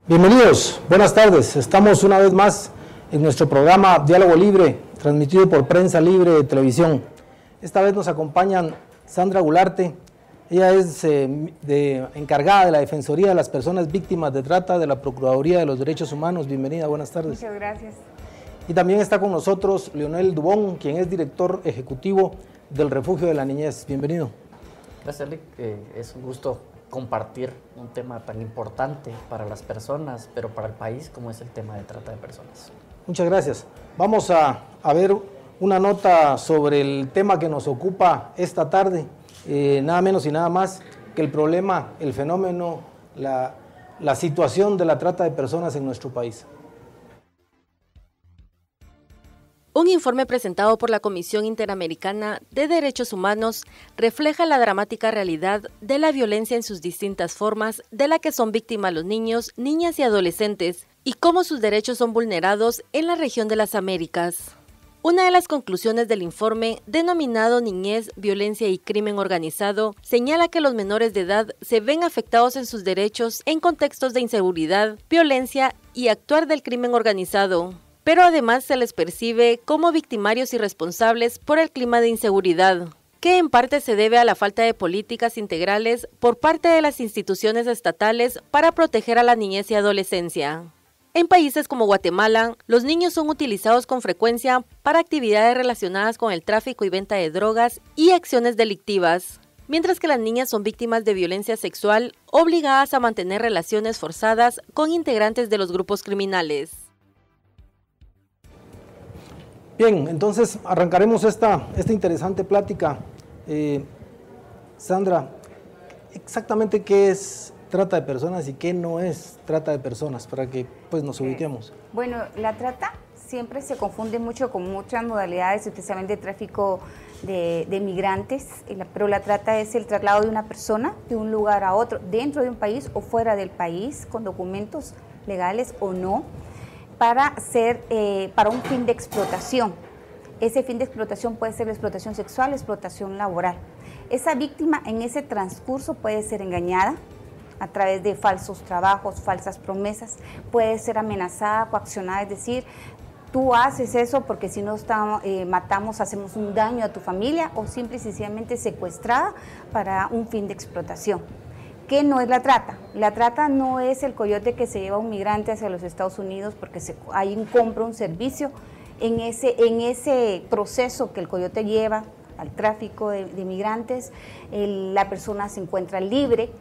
Bienvenidos, buenas tardes. Estamos una vez más en nuestro programa Diálogo Libre, transmitido por Prensa Libre de Televisión. Esta vez nos acompañan Sandra Gularte. Ella es encargada de la Defensoría de las Personas Víctimas de Trata de la Procuraduría de los Derechos Humanos. Bienvenida, buenas tardes. Muchas gracias. Y también está con nosotros Leonel Dubón, quien es director ejecutivo del Refugio de la Niñez. Bienvenido. Gracias, Lick. Es un gusto compartir un tema tan importante para las personas, pero para el país como es el tema de trata de personas. Muchas gracias. Vamos a ver una nota sobre el tema que nos ocupa esta tarde, nada menos y nada más que el problema, el fenómeno, la situación de la trata de personas en nuestro país. Un informe presentado por la Comisión Interamericana de Derechos Humanos refleja la dramática realidad de la violencia en sus distintas formas de la que son víctimas los niños, niñas y adolescentes, y cómo sus derechos son vulnerados en la región de las Américas. Una de las conclusiones del informe, denominado Niñez, Violencia y Crimen Organizado, señala que los menores de edad se ven afectados en sus derechos en contextos de inseguridad, violencia y actuar del crimen organizado, pero además se les percibe como victimarios y responsables por el clima de inseguridad, que en parte se debe a la falta de políticas integrales por parte de las instituciones estatales para proteger a la niñez y adolescencia. En países como Guatemala, los niños son utilizados con frecuencia para actividades relacionadas con el tráfico y venta de drogas y acciones delictivas, mientras que las niñas son víctimas de violencia sexual obligadas a mantener relaciones forzadas con integrantes de los grupos criminales. Bien, entonces arrancaremos esta interesante plática. Sandra, exactamente qué es trata de personas y qué no es trata de personas, para que pues nos ubiquemos. Bueno, la trata siempre se confunde mucho con muchas modalidades, especialmente de tráfico de migrantes, pero la trata es el traslado de una persona de un lugar a otro, dentro de un país o fuera del país, con documentos legales o no, para un fin de explotación. Ese fin de explotación puede ser la explotación sexual, explotación laboral. Esa víctima en ese transcurso puede ser engañada a través de falsos trabajos, falsas promesas, puede ser amenazada, coaccionada, es decir, tú haces eso porque si no matamos, hacemos un daño a tu familia, o simple y sencillamente secuestrada para un fin de explotación. ¿Qué no es la trata? La trata no es el coyote que se lleva a un migrante hacia los Estados Unidos porque hay un compra, un servicio. En ese proceso que el coyote lleva al tráfico de migrantes, la persona se encuentra libre,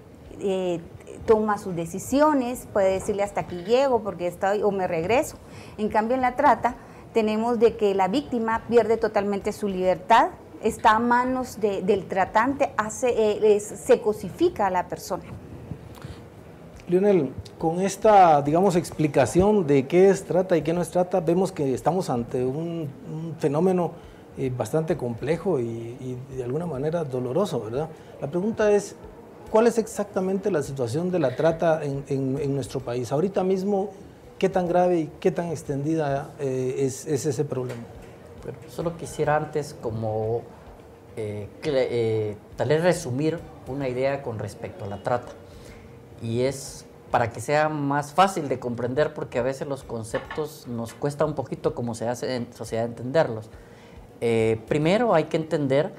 toma sus decisiones, puede decirle hasta aquí llego porque estoy o me regreso. En cambio en la trata tenemos de que la víctima pierde totalmente su libertad, está a manos del tratante, se cosifica a la persona. Leonel, con esta, digamos, explicación de qué es trata y qué no es trata, vemos que estamos ante un fenómeno bastante complejo y de alguna manera doloroso, ¿verdad? La pregunta es, ¿cuál es exactamente la situación de la trata en nuestro país? Ahorita mismo, ¿qué tan grave y qué tan extendida es ese problema? Bueno, solo quisiera antes como tal vez resumir una idea con respecto a la trata, y es para que sea más fácil de comprender, porque a veces los conceptos nos cuesta un poquito como se hace en sociedad entenderlos. Primero hay que entender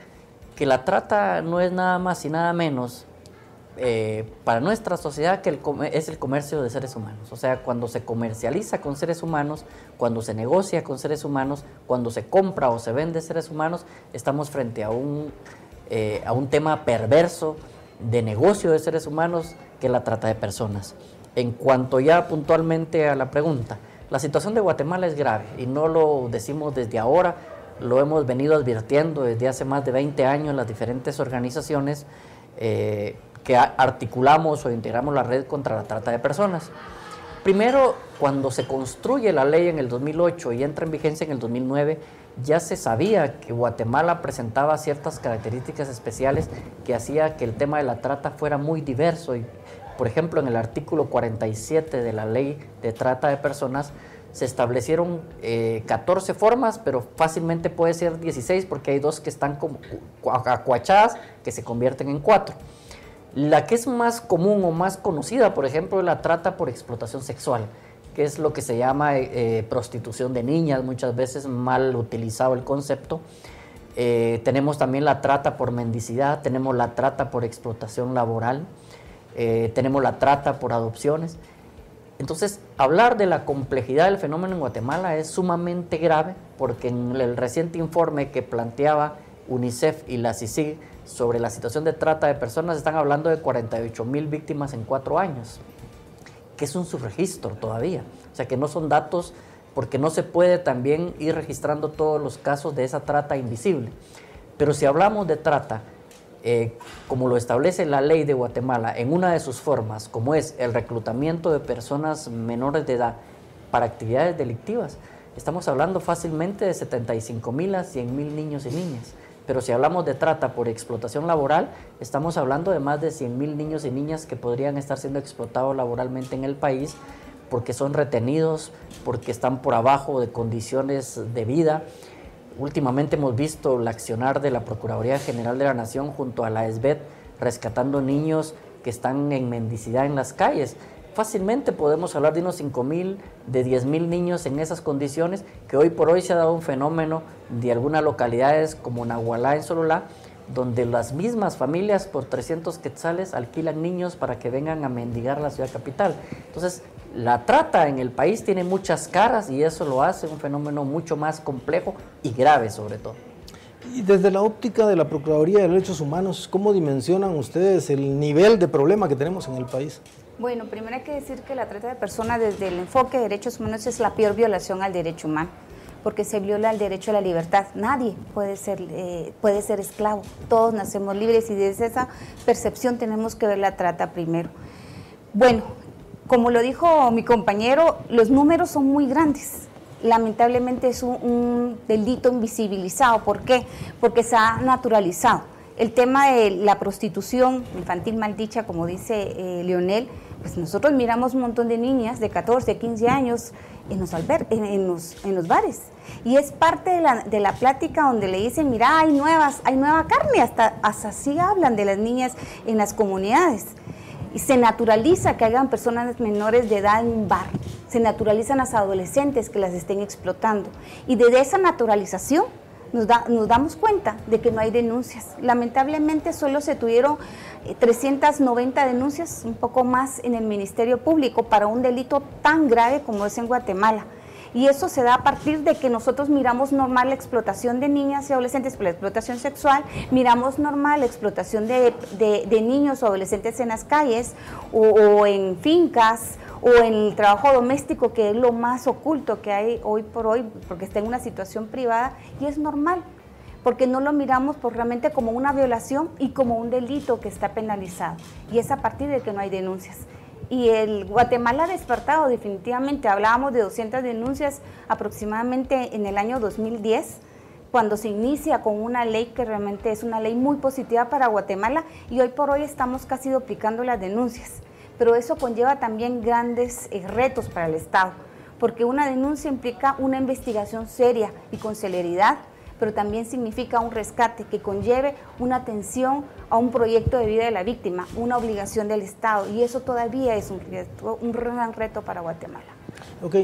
que la trata no es nada más y nada menos para nuestra sociedad que es el comercio de seres humanos. O sea, cuando se comercializa con seres humanos, cuando se negocia con seres humanos, cuando se compra o se vende seres humanos, estamos frente a un tema perverso de negocio de seres humanos, que es la trata de personas. En cuanto ya puntualmente a la pregunta, la situación de Guatemala es grave y no lo decimos desde ahora, lo hemos venido advirtiendo desde hace más de 20 años las diferentes organizaciones que articulamos o integramos la red contra la trata de personas. Primero, cuando se construye la ley en el 2008 y entra en vigencia en el 2009, ya se sabía que Guatemala presentaba ciertas características especiales que hacía que el tema de la trata fuera muy diverso. Y, por ejemplo, en el artículo 47 de la ley de trata de personas se establecieron 14 formas, pero fácilmente puede ser 16 porque hay dos que están como acuachadas que se convierten en 4. La que es más común o más conocida, por ejemplo, es la trata por explotación sexual, que es lo que se llama prostitución de niñas, muchas veces mal utilizado el concepto. Tenemos también la trata por mendicidad, tenemos la trata por explotación laboral, tenemos la trata por adopciones. Entonces, hablar de la complejidad del fenómeno en Guatemala es sumamente grave, porque en el reciente informe que planteaba UNICEF y la CICIG sobre la situación de trata de personas, están hablando de 48,000 víctimas en 4 años, que es un subregistro todavía. O sea, que no son datos, porque no se puede también ir registrando todos los casos de esa trata invisible. Pero si hablamos de trata, como lo establece la ley de Guatemala, en una de sus formas, como es el reclutamiento de personas menores de edad para actividades delictivas, estamos hablando fácilmente de 75,000 a 100,000 niños y niñas. Pero si hablamos de trata por explotación laboral, estamos hablando de más de 100,000 niños y niñas que podrían estar siendo explotados laboralmente en el país, porque son retenidos, porque están por abajo de condiciones de vida. Últimamente hemos visto el accionar de la Procuraduría General de la Nación junto a la SBET, rescatando niños que están en mendicidad en las calles. Fácilmente podemos hablar de unos 5,000, de 10,000 niños en esas condiciones, que hoy por hoy se ha dado un fenómeno de algunas localidades como Nahualá en Sololá, donde las mismas familias por 300 quetzales alquilan niños para que vengan a mendigar a la ciudad capital. Entonces, la trata en el país tiene muchas caras y eso lo hace un fenómeno mucho más complejo y grave sobre todo. Y desde la óptica de la Procuraduría de Derechos Humanos, ¿cómo dimensionan ustedes el nivel de problema que tenemos en el país? Bueno, primero hay que decir que la trata de personas desde el enfoque de derechos humanos es la peor violación al derecho humano, porque se viola el derecho a la libertad. Nadie puede ser esclavo, todos nacemos libres y desde esa percepción tenemos que ver la trata primero. Bueno, como lo dijo mi compañero, los números son muy grandes. Lamentablemente es un delito invisibilizado. ¿Por qué? Porque se ha naturalizado. El tema de la prostitución infantil mal dicha, como dice Leonel, pues nosotros miramos un montón de niñas de 14, 15 años en los bares. Y es parte de la plática donde le dicen, mira, hay nueva carne, hasta así hablan de las niñas en las comunidades. Y se naturaliza que hagan personas menores de edad en un bar, se naturalizan las adolescentes que las estén explotando. Y desde esa naturalización nos damos cuenta de que no hay denuncias. Lamentablemente solo se tuvieron 390 denuncias, un poco más en el Ministerio Público para un delito tan grave como es en Guatemala. Y eso se da a partir de que nosotros miramos normal la explotación de niñas y adolescentes por la explotación sexual, miramos normal la explotación de niños o adolescentes en las calles o en fincas o en el trabajo doméstico, que es lo más oculto que hay hoy por hoy, porque está en una situación privada y es normal, porque no lo miramos realmente como una violación y como un delito que está penalizado. Y es a partir de que no hay denuncias. Y el Guatemala ha despertado definitivamente. Hablábamos de 200 denuncias aproximadamente en el año 2010, cuando se inicia con una ley que realmente es una ley muy positiva para Guatemala, y hoy por hoy estamos casi duplicando las denuncias. Pero eso conlleva también grandes retos para el Estado, porque una denuncia implica una investigación seria y con celeridad, pero también significa un rescate que conlleve una atención a un proyecto de vida de la víctima, una obligación del Estado, y eso todavía es un gran reto para Guatemala. Ok,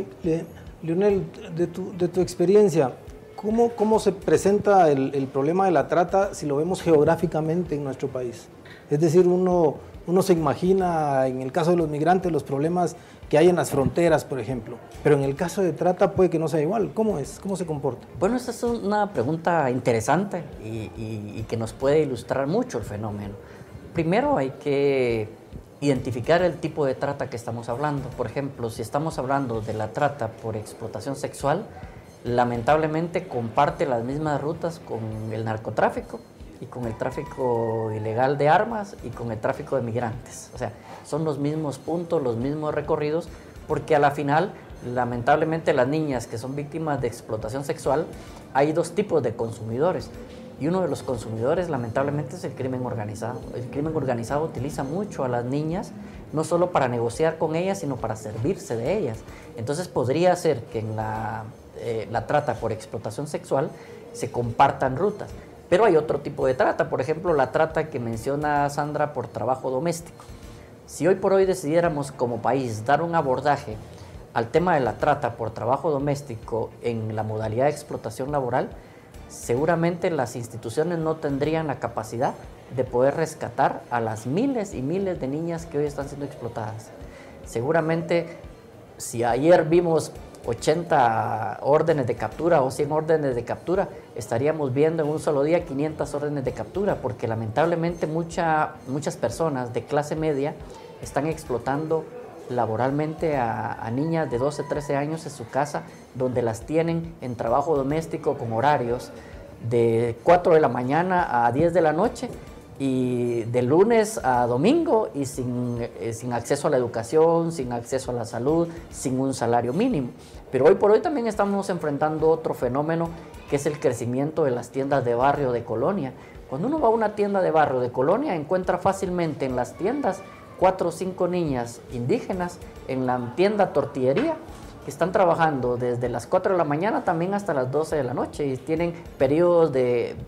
Leonel, de tu experiencia, ¿cómo se presenta el problema de la trata si lo vemos geográficamente en nuestro país? Es decir, uno se imagina en el caso de los migrantes los problemas que hay en las fronteras, por ejemplo, pero en el caso de trata puede que no sea igual. ¿Cómo es? ¿Cómo se comporta? Bueno, esta es una pregunta interesante y que nos puede ilustrar mucho el fenómeno. Primero hay que identificar el tipo de trata que estamos hablando. Por ejemplo, si estamos hablando de la trata por explotación sexual, lamentablemente comparte las mismas rutas con el narcotráfico y con el tráfico ilegal de armas y con el tráfico de migrantes. O sea, son los mismos puntos, los mismos recorridos, porque a la final, lamentablemente, las niñas que son víctimas de explotación sexual, hay dos tipos de consumidores. Y uno de los consumidores, lamentablemente, es el crimen organizado. El crimen organizado utiliza mucho a las niñas, no solo para negociar con ellas, sino para servirse de ellas. Entonces, podría ser que en la trata por explotación sexual se compartan rutas. Pero hay otro tipo de trata, por ejemplo, la trata que menciona Sandra por trabajo doméstico. Si hoy por hoy decidiéramos como país dar un abordaje al tema de la trata por trabajo doméstico en la modalidad de explotación laboral, seguramente las instituciones no tendrían la capacidad de poder rescatar a las miles y miles de niñas que hoy están siendo explotadas. Seguramente, si ayer vimos 80 órdenes de captura o 100 órdenes de captura, estaríamos viendo en un solo día 500 órdenes de captura, porque lamentablemente muchas personas de clase media están explotando laboralmente a niñas de 12, 13 años en su casa, donde las tienen en trabajo doméstico con horarios de 4 de la mañana a 10 de la noche y de lunes a domingo y sin acceso a la educación, sin acceso a la salud, sin un salario mínimo. Pero hoy por hoy también estamos enfrentando otro fenómeno, que es el crecimiento de las tiendas de barrio de colonia. Cuando uno va a una tienda de barrio de colonia, encuentra fácilmente en las tiendas 4 o 5 niñas indígenas en la tienda tortillería, que están trabajando desde las 4 de la mañana también hasta las 12 de la noche y tienen periodos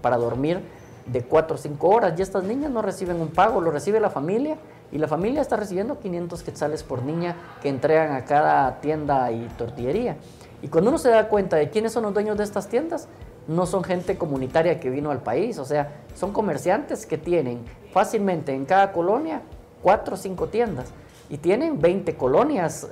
para dormir de 4 o 5 horas, y estas niñas no reciben un pago, lo recibe la familia, y la familia está recibiendo 500 quetzales por niña que entregan a cada tienda y tortillería. Y cuando uno se da cuenta de quiénes son los dueños de estas tiendas, no son gente comunitaria que vino al país, o sea, son comerciantes que tienen fácilmente en cada colonia 4 o 5 tiendas, y tienen 20 colonias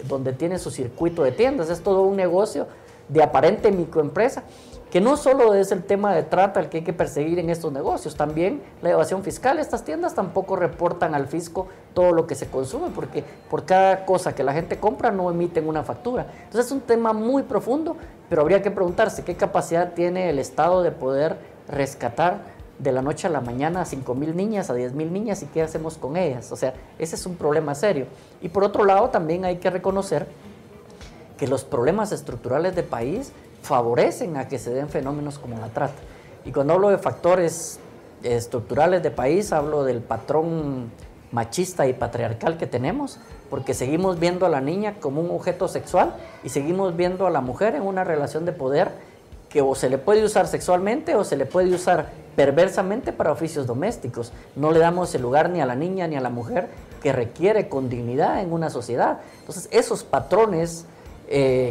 donde tienen su circuito de tiendas. Es todo un negocio de aparente microempresa, que no solo es el tema de trata el que hay que perseguir en estos negocios, también la evasión fiscal. Estas tiendas tampoco reportan al fisco todo lo que se consume, porque por cada cosa que la gente compra no emiten una factura. Entonces es un tema muy profundo, pero habría que preguntarse qué capacidad tiene el Estado de poder rescatar de la noche a la mañana a 5,000 niñas, a 10,000 niñas, y qué hacemos con ellas. O sea, ese es un problema serio. Y por otro lado, también hay que reconocer que los problemas estructurales del país favorecen a que se den fenómenos como la trata. Y cuando hablo de factores estructurales de país, hablo del patrón machista y patriarcal que tenemos, porque seguimos viendo a la niña como un objeto sexual y seguimos viendo a la mujer en una relación de poder que o se le puede usar sexualmente o se le puede usar perversamente para oficios domésticos. No le damos el lugar ni a la niña ni a la mujer que requiere con dignidad en una sociedad. Entonces, esos patrones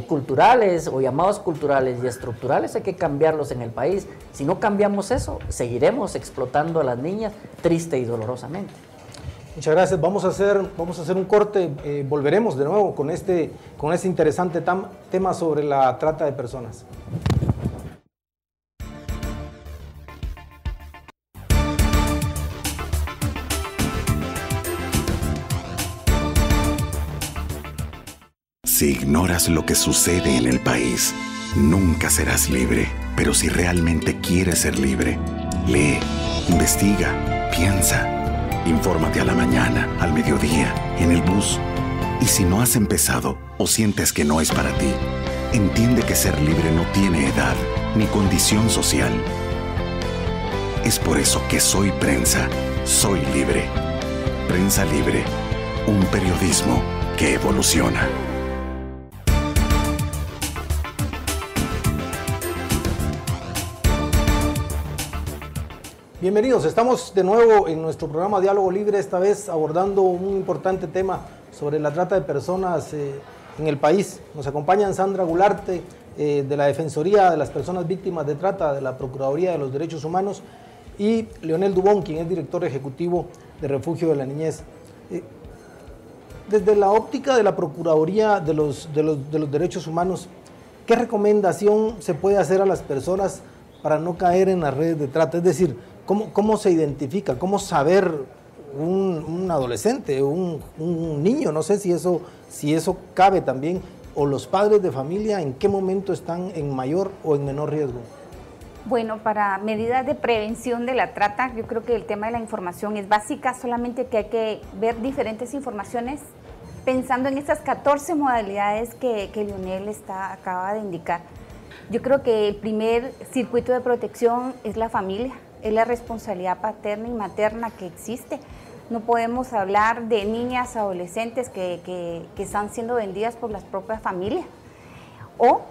culturales o llamados culturales y estructurales hay que cambiarlos en el país. Si no cambiamos eso, seguiremos explotando a las niñas triste y dolorosamente. Muchas gracias. Vamos a hacer un corte. Volveremos de nuevo con este interesante tema sobre la trata de personas. Si ignoras lo que sucede en el país, nunca serás libre. Pero si realmente quieres ser libre, lee, investiga, piensa. Infórmate a la mañana, al mediodía, en el bus. Y si no has empezado o sientes que no es para ti, entiende que ser libre no tiene edad ni condición social. Es por eso que Soy Prensa, soy libre. Prensa Libre, un periodismo que evoluciona. Bienvenidos, estamos de nuevo en nuestro programa Diálogo Libre, esta vez abordando un importante tema sobre la trata de personas en el país. Nos acompañan Sandra Gularte, de la Defensoría de las Personas Víctimas de Trata de la Procuraduría de los Derechos Humanos, y Leonel Dubón, quien es director ejecutivo de Refugio de la Niñez. Desde la óptica de la Procuraduría de los Derechos Humanos, ¿qué recomendación se puede hacer a las personas para no caer en las redes de trata? Es decir, ¿cómo se identifica? ¿Cómo saber un adolescente, un niño? No sé si eso cabe también. O los padres de familia, ¿en qué momento están en mayor o en menor riesgo? Bueno, para medidas de prevención de la trata, yo creo que el tema de la información es básica, solamente que hay que ver diferentes informaciones pensando en estas 14 modalidades que Leonel acaba de indicar. Yo creo que el primer circuito de protección es la familia, es la responsabilidad paterna y materna que existe. No podemos hablar de niñas, adolescentes que están siendo vendidas por las propias familias. O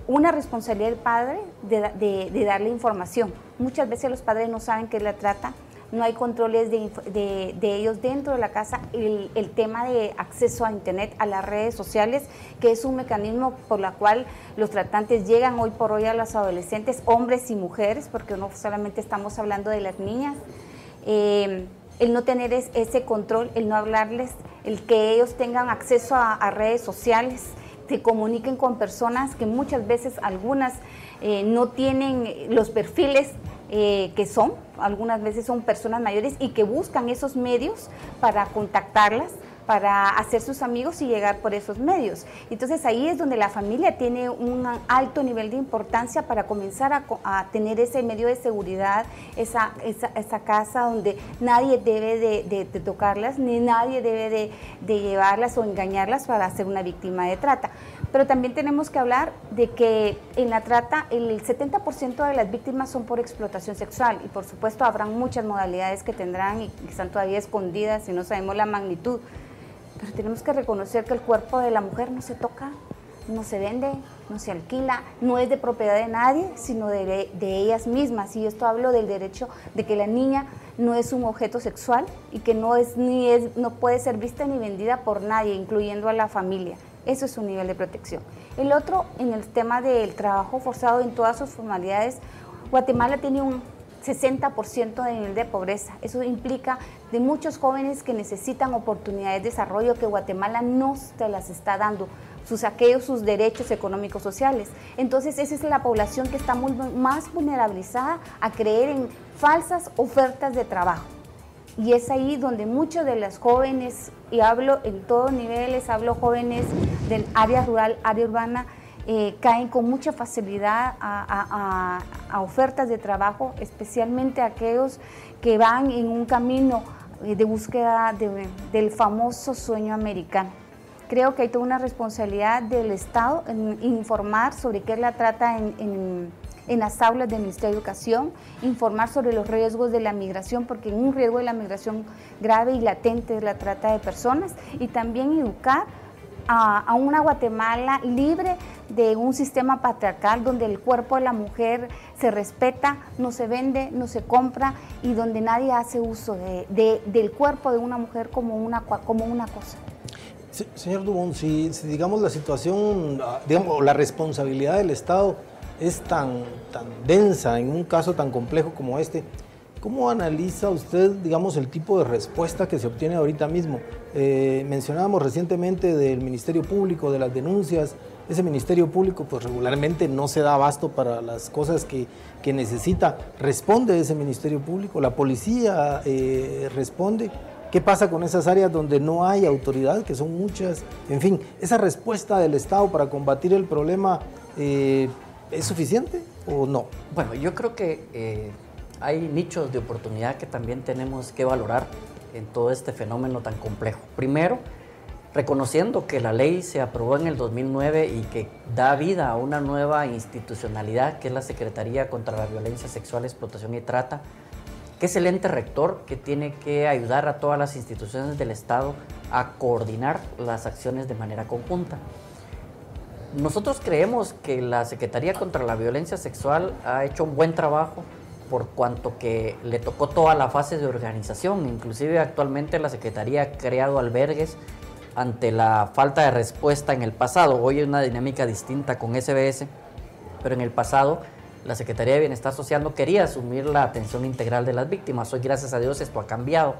una responsabilidad del padre de darle información. Muchas veces los padres no saben qué es la trata, no hay controles de ellos dentro de la casa. El tema de acceso a internet, a las redes sociales, que es un mecanismo por la cual los tratantes llegan hoy por hoy a los adolescentes, hombres y mujeres, porque no solamente estamos hablando de las niñas. El no tener ese control, el no hablarles, el que ellos tengan acceso a redes sociales, se comuniquen con personas que muchas veces algunas no tienen los perfiles que son, algunas veces son personas mayores y que buscan esos medios para contactarlas, para hacer sus amigos y llegar por esos medios. Entonces ahí es donde la familia tiene un alto nivel de importancia para comenzar a tener ese medio de seguridad, esa casa donde nadie debe de tocarlas, ni nadie debe de llevarlas o engañarlas para ser una víctima de trata. Pero también tenemos que hablar de que en la trata el 70% de las víctimas son por explotación sexual, y por supuesto habrán muchas modalidades que tendrán y que están todavía escondidas y no sabemos la magnitud. Pero tenemos que reconocer que el cuerpo de la mujer no se toca, no se vende, no se alquila, no es de propiedad de nadie, sino de ellas mismas. Y esto hablo del derecho de que la niña no es un objeto sexual y que no puede ser vista ni vendida por nadie, incluyendo a la familia. Eso es un nivel de protección. El otro, en el tema del trabajo forzado en todas sus formalidades, Guatemala tiene un 60% de nivel de pobreza. Eso implica de muchos jóvenes que necesitan oportunidades de desarrollo que Guatemala no se las está dando, sus derechos económicos sociales. Entonces esa es la población que está más vulnerabilizada a creer en falsas ofertas de trabajo. Y es ahí donde muchos de las jóvenes, y hablo en todos niveles, hablo jóvenes del área rural, área urbana, caen con mucha facilidad a ofertas de trabajo, especialmente aquellos que van en un camino de búsqueda del famoso sueño americano. Creo que hay toda una responsabilidad del Estado en informar sobre qué es la trata en las aulas del Ministerio de Educación, informar sobre los riesgos de la migración, porque un riesgo de la migración grave y latente es la trata de personas, y también educar a una Guatemala libre de un sistema patriarcal donde el cuerpo de la mujer se respeta, no se vende, no se compra, y donde nadie hace uso del cuerpo de una mujer como una cosa. Sí, señor Dubón, si digamos la situación, digamos, la responsabilidad del Estado es tan densa en un caso tan complejo como este, ¿cómo analiza usted, digamos, el tipo de respuesta que se obtiene ahorita mismo? Mencionábamos recientemente del Ministerio Público, de las denuncias. Ese Ministerio Público pues regularmente no se da abasto para las cosas que necesita. ¿Responde ese Ministerio Público? ¿La policía responde? ¿Qué pasa con esas áreas donde no hay autoridad, que son muchas? En fin, ¿esa respuesta del Estado para combatir el problema es suficiente o no? Bueno, yo creo que hay nichos de oportunidad que también tenemos que valorar en todo este fenómeno tan complejo. Primero, reconociendo que la ley se aprobó en el 2009 y que da vida a una nueva institucionalidad, que es la Secretaría contra la Violencia Sexual, Explotación y Trata, que es el ente rector que tiene que ayudar a todas las instituciones del Estado a coordinar las acciones de manera conjunta. Nosotros creemos que la Secretaría contra la Violencia Sexual ha hecho un buen trabajo por cuanto que le tocó toda la fase de organización. Inclusive actualmente la Secretaría ha creado albergues ante la falta de respuesta en el pasado. Hoy hay una dinámica distinta con SBS, pero en el pasado la Secretaría de Bienestar Social no quería asumir la atención integral de las víctimas. Hoy, gracias a Dios, esto ha cambiado.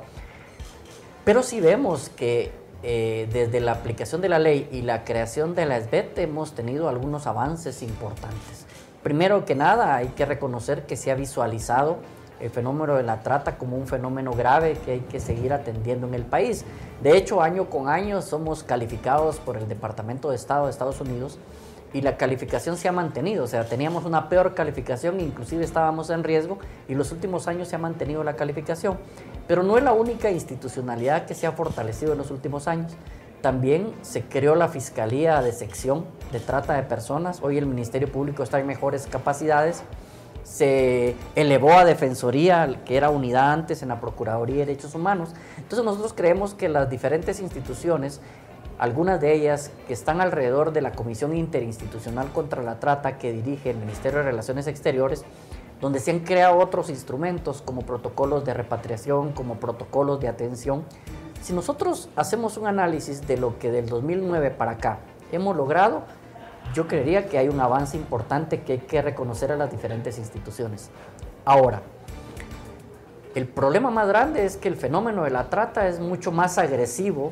Pero sí vemos que desde la aplicación de la ley y la creación de la SBET hemos tenido algunos avances importantes. Primero que nada, hay que reconocer que se ha visualizado el fenómeno de la trata como un fenómeno grave que hay que seguir atendiendo en el país. De hecho, año con año somos calificados por el Departamento de Estado de Estados Unidos y la calificación se ha mantenido. O sea, teníamos una peor calificación, inclusive estábamos en riesgo, y los últimos años se ha mantenido la calificación. Pero no es la única institucionalidad que se ha fortalecido en los últimos años. También se creó la Fiscalía de Sección de Trata de Personas. Hoy el Ministerio Público está en mejores capacidades. Se elevó a Defensoría, que era unidad antes en la Procuraduría de Derechos Humanos. Entonces nosotros creemos que las diferentes instituciones algunas de ellas que están alrededor de la Comisión Interinstitucional contra la Trata que dirige el Ministerio de Relaciones Exteriores, donde se han creado otros instrumentos como protocolos de repatriación, como protocolos de atención. Si nosotros hacemos un análisis de lo que del 2009 para acá hemos logrado, yo creería que hay un avance importante que hay que reconocer a las diferentes instituciones. Ahora, el problema más grande es que el fenómeno de la trata es mucho más agresivo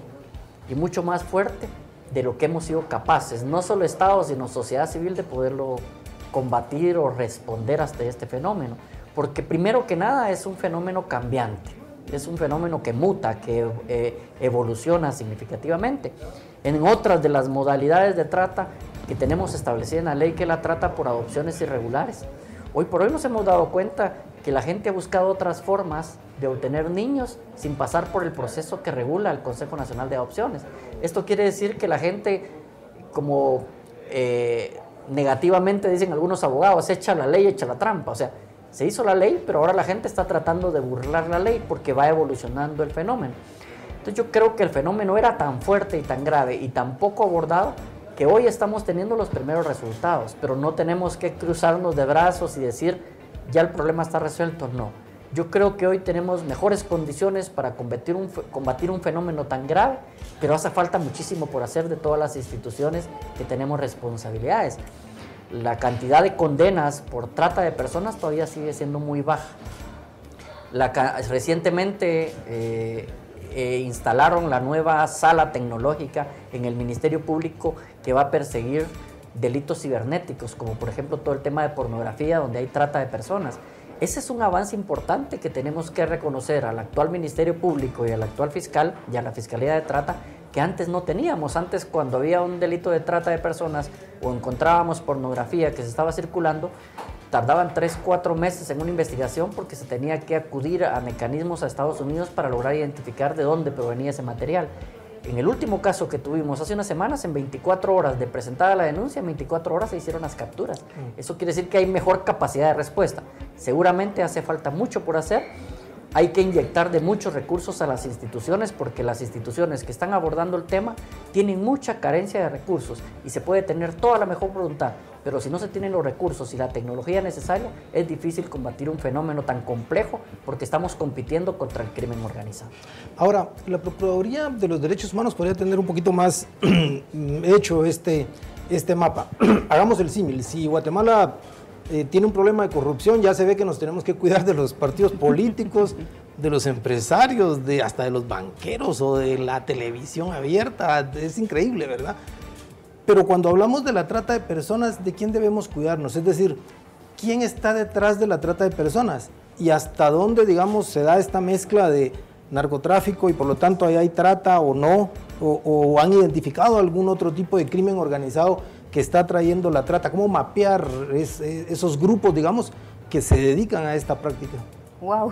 y mucho más fuerte de lo que hemos sido capaces, no solo Estado, sino sociedad civil, de poderlo combatir o responder hasta este fenómeno. Porque primero que nada es un fenómeno cambiante, es un fenómeno que muta, que evoluciona significativamente. En otras de las modalidades de trata que tenemos establecida en la ley, que es la trata por adopciones irregulares, hoy por hoy nos hemos dado cuenta que la gente ha buscado otras formas de obtener niños sin pasar por el proceso que regula el Consejo Nacional de Adopciones. Esto quiere decir que la gente, como negativamente dicen algunos abogados, echa la ley, echa la trampa. O sea, se hizo la ley, pero ahora la gente está tratando de burlar la ley porque va evolucionando el fenómeno. Entonces yo creo que el fenómeno era tan fuerte y tan grave y tan poco abordado que hoy estamos teniendo los primeros resultados, pero no tenemos que cruzarnos de brazos y decir ya el problema está resuelto. No, yo creo que hoy tenemos mejores condiciones para combatir un fenómeno tan grave, pero hace falta muchísimo por hacer de todas las instituciones que tenemos responsabilidades. La cantidad de condenas por trata de personas todavía sigue siendo muy baja. Recientemente instalaron la nueva sala tecnológica en el Ministerio Público que va a perseguir delitos cibernéticos, como por ejemplo todo el tema de pornografía, donde hay trata de personas. Ese es un avance importante que tenemos que reconocer al actual Ministerio Público y al actual fiscal y a la Fiscalía de Trata, que antes no teníamos. Antes, cuando había un delito de trata de personas o encontrábamos pornografía que se estaba circulando, tardaban 3-4 meses en una investigación porque se tenía que acudir a mecanismos a Estados Unidos para lograr identificar de dónde provenía ese material. En el último caso que tuvimos hace unas semanas, en 24 horas de presentada la denuncia, en 24 horas se hicieron las capturas. Eso quiere decir que hay mejor capacidad de respuesta. Seguramente hace falta mucho por hacer. Hay que inyectar de muchos recursos a las instituciones, porque las instituciones que están abordando el tema tienen mucha carencia de recursos y se puede tener toda la mejor voluntad, pero si no se tienen los recursos y la tecnología necesaria, es difícil combatir un fenómeno tan complejo, porque estamos compitiendo contra el crimen organizado. Ahora, la Procuraduría de los Derechos Humanos podría tener un poquito más hecho este mapa. Hagamos el símil. Si Guatemala tiene un problema de corrupción, ya se ve que nos tenemos que cuidar de los partidos políticos, de los empresarios, hasta de los banqueros o de la televisión abierta. Es increíble, ¿verdad? Pero cuando hablamos de la trata de personas, ¿de quién debemos cuidarnos? Es decir, ¿quién está detrás de la trata de personas? Y hasta dónde, digamos, se da esta mezcla de narcotráfico y por lo tanto ahí hay trata o no, o han identificado algún otro tipo de crimen organizado que está trayendo la trata. ¿Cómo mapear esos grupos, digamos, que se dedican a esta práctica? Wow.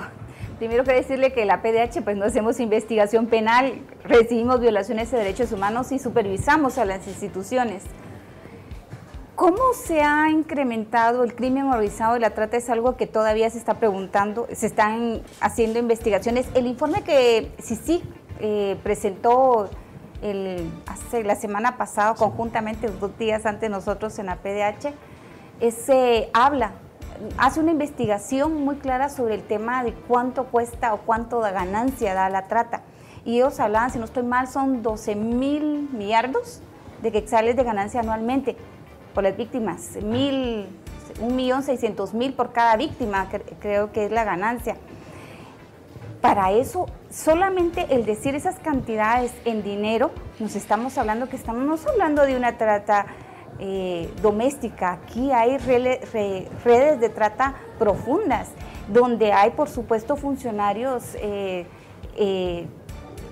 Primero quiero decirle que la PDH, pues no hacemos investigación penal, recibimos violaciones de derechos humanos y supervisamos a las instituciones. ¿Cómo se ha incrementado el crimen organizado y la trata? Es algo que todavía se está preguntando, se están haciendo investigaciones. El informe que CICIG presentó la semana pasada, conjuntamente 2 días antes nosotros en la PDH, hace una investigación muy clara sobre el tema de cuánto cuesta o cuánto de ganancia da la trata. Y ellos hablaban, si no estoy mal, son 12.000 millardos de quetzales de ganancia anualmente por las víctimas, 1.600.000 por cada víctima, creo que es la ganancia. Para eso, solamente el decir esas cantidades en dinero, nos estamos hablando que estamos hablando de una trata doméstica. Aquí hay redes de trata profundas, donde hay, por supuesto, funcionarios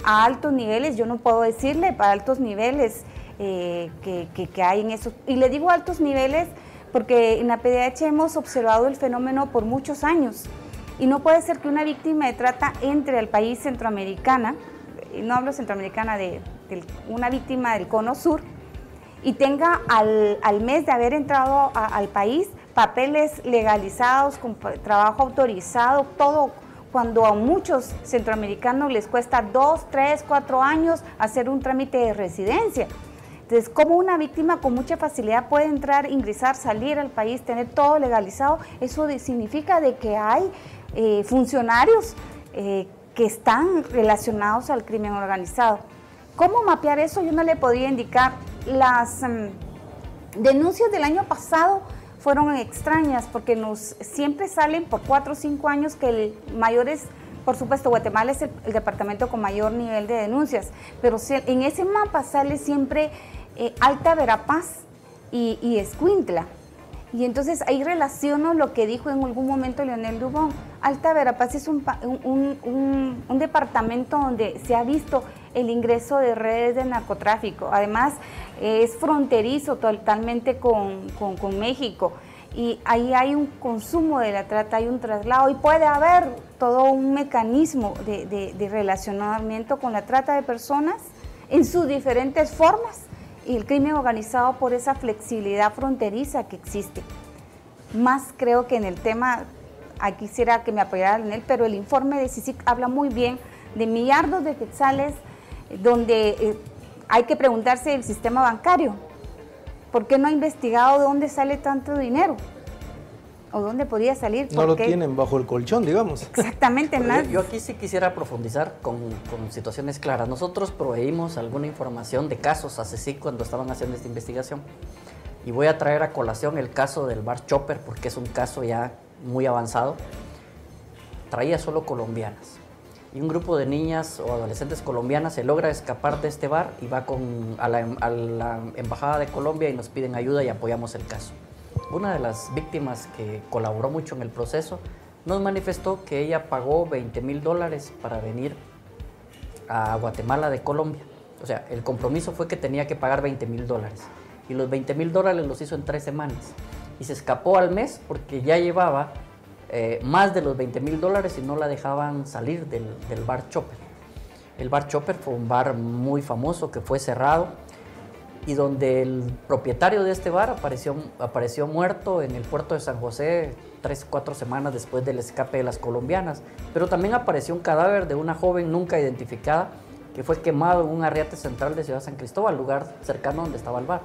a altos niveles. Yo no puedo decirle para altos niveles que hay en eso. Y le digo altos niveles porque en la PDH hemos observado el fenómeno por muchos años. Y no puede ser que una víctima de trata entre al país centroamericana, no hablo centroamericana, una víctima del cono sur, y tenga al mes de haber entrado al país papeles legalizados, con trabajo autorizado, todo cuando a muchos centroamericanos les cuesta 2, 3, 4 años hacer un trámite de residencia. Entonces, ¿cómo una víctima con mucha facilidad puede entrar, ingresar, salir al país, tener todo legalizado? Eso significa de que hay funcionarios que están relacionados al crimen organizado. ¿Cómo mapear eso? Yo no le podía indicar. Las denuncias del año pasado fueron extrañas porque siempre salen por 4 o 5 años que el mayor es, por supuesto, Guatemala es el departamento con mayor nivel de denuncias, pero en ese mapa sale siempre Alta Verapaz y Escuintla. Y entonces ahí relaciono lo que dijo en algún momento Leonel Dubón. Alta Verapaz es un departamento donde se ha visto el ingreso de redes de narcotráfico. Además, es fronterizo totalmente con México. Y ahí hay un consumo de la trata, hay un traslado y puede haber todo un mecanismo de relacionamiento con la trata de personas en sus diferentes formas y el crimen organizado por esa flexibilidad fronteriza que existe. Más creo que en el tema, aquí quisiera que me apoyaran en él, pero el informe de CICIG habla muy bien de millardos de quetzales donde hay que preguntarse el sistema bancario. ¿Por qué no ha investigado de dónde sale tanto dinero? ¿O dónde podría salir? No lo tienen bajo el colchón, digamos. Exactamente. Yo aquí sí quisiera profundizar con situaciones claras. Nosotros proveímos alguna información de casos a CICIG cuando estaban haciendo esta investigación. Y voy a traer a colación el caso del bar Chopper, porque es un caso ya muy avanzado. Traía solo colombianas. Y un grupo de niñas o adolescentes colombianas se logra escapar de este bar y va a la Embajada de Colombia y nos piden ayuda y apoyamos el caso. Una de las víctimas que colaboró mucho en el proceso nos manifestó que ella pagó $20,000 para venir a Guatemala de Colombia. O sea, el compromiso fue que tenía que pagar $20,000 y los $20,000 los hizo en 3 semanas y se escapó al mes porque ya llevaba más de los $20,000 y no la dejaban salir del bar Chopper. El bar Chopper fue un bar muy famoso que fue cerrado y donde el propietario de este bar apareció muerto en el puerto de San José 3 o 4 semanas después del escape de las colombianas, pero también apareció un cadáver de una joven nunca identificada que fue quemado en un arriate central de Ciudad San Cristóbal, lugar cercano donde estaba el bar.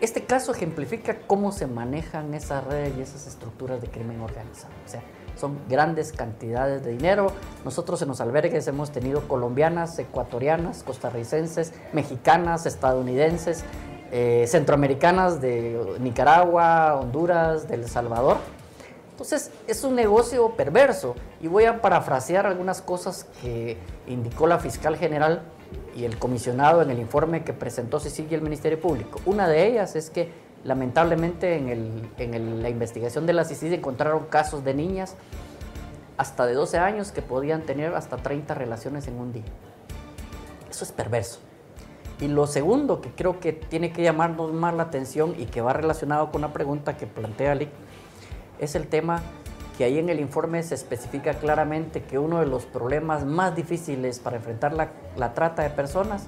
Este caso ejemplifica cómo se manejan esas redes y esas estructuras de crimen organizado. O sea, son grandes cantidades de dinero. Nosotros en los albergues hemos tenido colombianas, ecuatorianas, costarricenses, mexicanas, estadounidenses, centroamericanas de Nicaragua, Honduras, de El Salvador. Entonces es un negocio perverso y voy a parafrasear algunas cosas que indicó la fiscal general y el comisionado en el informe que presentó CICIG y el Ministerio Público. Una de ellas es que lamentablemente en la investigación de la CICIG encontraron casos de niñas hasta de 12 años que podían tener hasta 30 relaciones en un día. Eso es perverso. Y lo segundo que creo que tiene que llamarnos más la atención y que va relacionado con una pregunta que plantea Lic, es el tema que ahí en el informe se especifica claramente que uno de los problemas más difíciles para enfrentar la trata de personas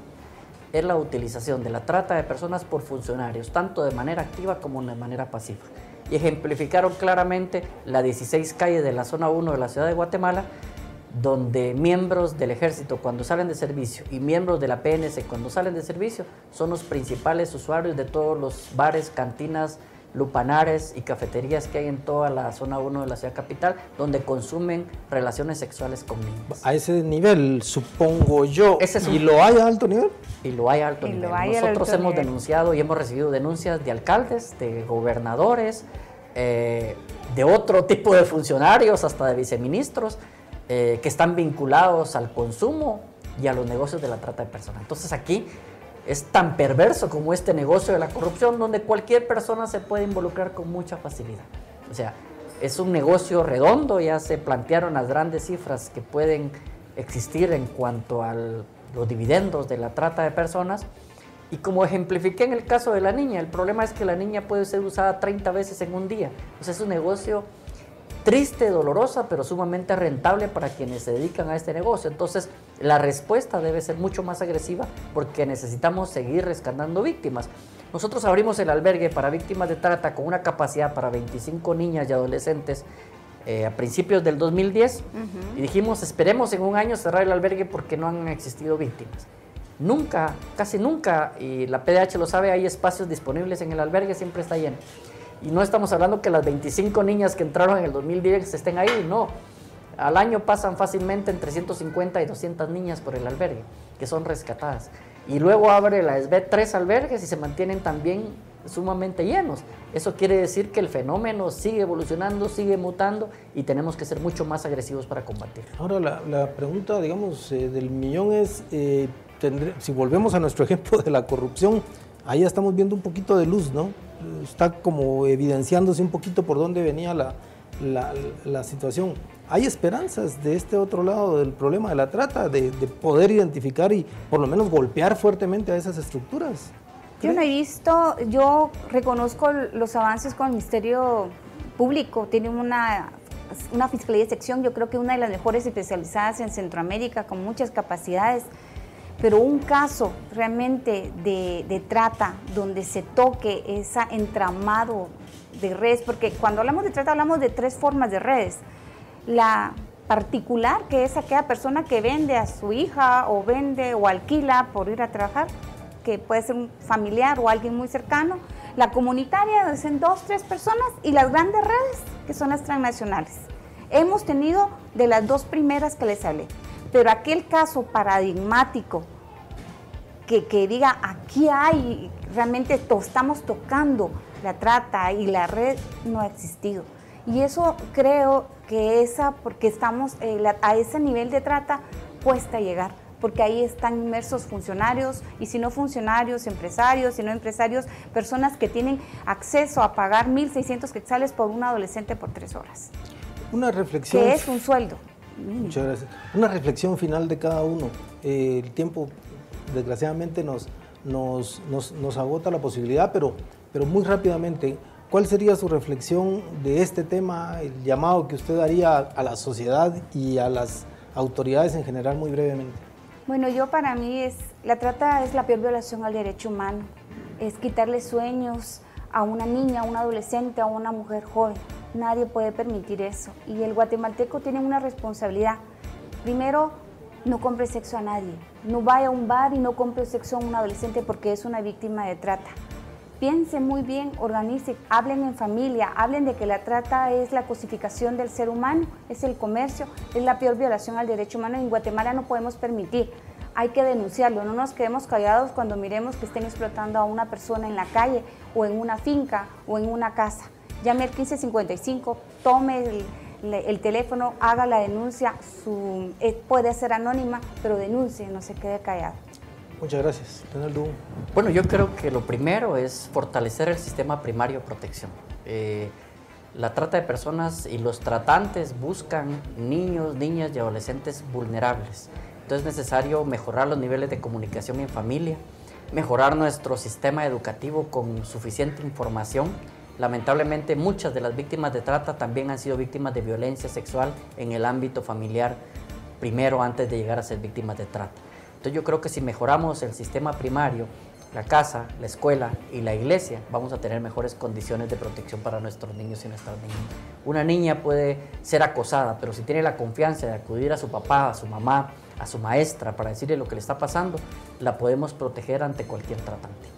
es la utilización de la trata de personas por funcionarios, tanto de manera activa como de manera pasiva. Y ejemplificaron claramente la 16 calle de la zona 1 de la ciudad de Guatemala, donde miembros del ejército cuando salen de servicio y miembros de la PNC cuando salen de servicio son los principales usuarios de todos los bares, cantinas, lupanares y cafeterías que hay en toda la zona 1 de la ciudad capital, donde consumen relaciones sexuales con niños. A ese nivel, supongo yo. ¿Y lo hay a alto nivel? Y lo hay a alto nivel. Nosotros hemos denunciado y hemos recibido denuncias de alcaldes, de gobernadores, de otro tipo de funcionarios, hasta de viceministros, que están vinculados al consumo y a los negocios de la trata de personas. Entonces aquí es tan perverso como este negocio de la corrupción, donde cualquier persona se puede involucrar con mucha facilidad. O sea, es un negocio redondo, ya se plantearon las grandes cifras que pueden existir en cuanto a los dividendos de la trata de personas. Y como ejemplifiqué en el caso de la niña, el problema es que la niña puede ser usada 30 veces en un día. O sea, es un negocio triste, dolorosa, pero sumamente rentable para quienes se dedican a este negocio. Entonces, la respuesta debe ser mucho más agresiva porque necesitamos seguir rescatando víctimas. Nosotros abrimos el albergue para víctimas de trata con una capacidad para 25 niñas y adolescentes a principios del 2010 y dijimos, esperemos en un año cerrar el albergue porque no han existido víctimas. Nunca, casi nunca, y la PDH lo sabe, hay espacios disponibles en el albergue, siempre está lleno. Y no estamos hablando que las 25 niñas que entraron en el 2010 estén ahí, no. Al año pasan fácilmente entre 150 y 200 niñas por el albergue, que son rescatadas. Y luego abre la SB 3 albergues y se mantienen también sumamente llenos. Eso quiere decir que el fenómeno sigue evolucionando, sigue mutando y tenemos que ser mucho más agresivos para combatirlo. Ahora, la pregunta, digamos, del millón es, si volvemos a nuestro ejemplo de la corrupción, ahí estamos viendo un poquito de luz, ¿no? Está como evidenciándose un poquito por dónde venía la situación. ¿Hay esperanzas de este otro lado del problema de la trata, de poder identificar y por lo menos golpear fuertemente a esas estructuras? Yo no he visto, yo reconozco los avances con el Ministerio Público, tiene una Fiscalía de Sección, yo creo que una de las mejores especializadas en Centroamérica, con muchas capacidades, pero un caso realmente de trata donde se toque ese entramado de redes, porque cuando hablamos de trata hablamos de 3 formas de redes. La particular, que es aquella persona que vende a su hija o vende o alquila por ir a trabajar, que puede ser un familiar o alguien muy cercano. La comunitaria, donde son 2, 3 personas, y las grandes redes, que son las transnacionales. Hemos tenido de las 2 primeras que les hablé, pero aquel caso paradigmático que diga, aquí hay, realmente estamos tocando la trata y la red, no ha existido. Y eso creo que porque estamos a ese nivel de trata cuesta llegar, porque ahí están inmersos funcionarios, y si no funcionarios, empresarios, si no empresarios, personas que tienen acceso a pagar 1.600 quetzales por un adolescente por 3 horas. Una reflexión. Que es un sueldo. Muchas gracias. Una reflexión final de cada uno. El tiempo, desgraciadamente, nos agota la posibilidad, pero muy rápidamente, ¿cuál sería su reflexión de este tema, el llamado que usted haría a la sociedad y a las autoridades en general, muy brevemente? Bueno, para mí la trata es la peor violación al derecho humano. Es quitarle sueños a una niña, a un adolescente, a una mujer joven. Nadie puede permitir eso. Y el guatemalteco tiene una responsabilidad. Primero, no compre sexo a nadie. No vaya a un bar y no compre sexo a un adolescente porque es una víctima de trata. Piensen muy bien, organicen, hablen en familia, hablen de que la trata es la cosificación del ser humano, es el comercio, es la peor violación al derecho humano. En Guatemala no podemos permitir, hay que denunciarlo, no nos quedemos callados cuando miremos que estén explotando a una persona en la calle o en una finca o en una casa. Llame al 1555, tome el teléfono, haga la denuncia, puede ser anónima, pero denuncie, no se quede callado. Muchas gracias. Donaldo. Bueno, yo creo que lo primero es fortalecer el sistema primario de protección. La trata de personas y los tratantes buscan niños, niñas y adolescentes vulnerables. Entonces es necesario mejorar los niveles de comunicación en familia, mejorar nuestro sistema educativo con suficiente información. Lamentablemente muchas de las víctimas de trata también han sido víctimas de violencia sexual en el ámbito familiar, primero antes de llegar a ser víctimas de trata. Entonces yo creo que si mejoramos el sistema primario, la casa, la escuela y la iglesia, vamos a tener mejores condiciones de protección para nuestros niños y nuestras niñas. Una niña puede ser acosada, pero si tiene la confianza de acudir a su papá, a su mamá, a su maestra para decirle lo que le está pasando, la podemos proteger ante cualquier tratante.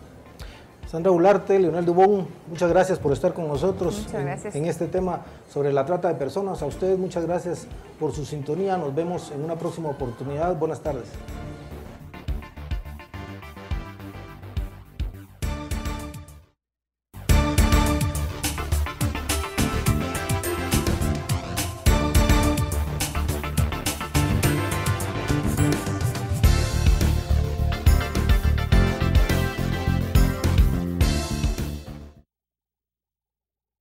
Sandra Ularte, Leonel Dubón, muchas gracias por estar con nosotros en este tema sobre la trata de personas. A ustedes muchas gracias por su sintonía. Nos vemos en una próxima oportunidad. Buenas tardes.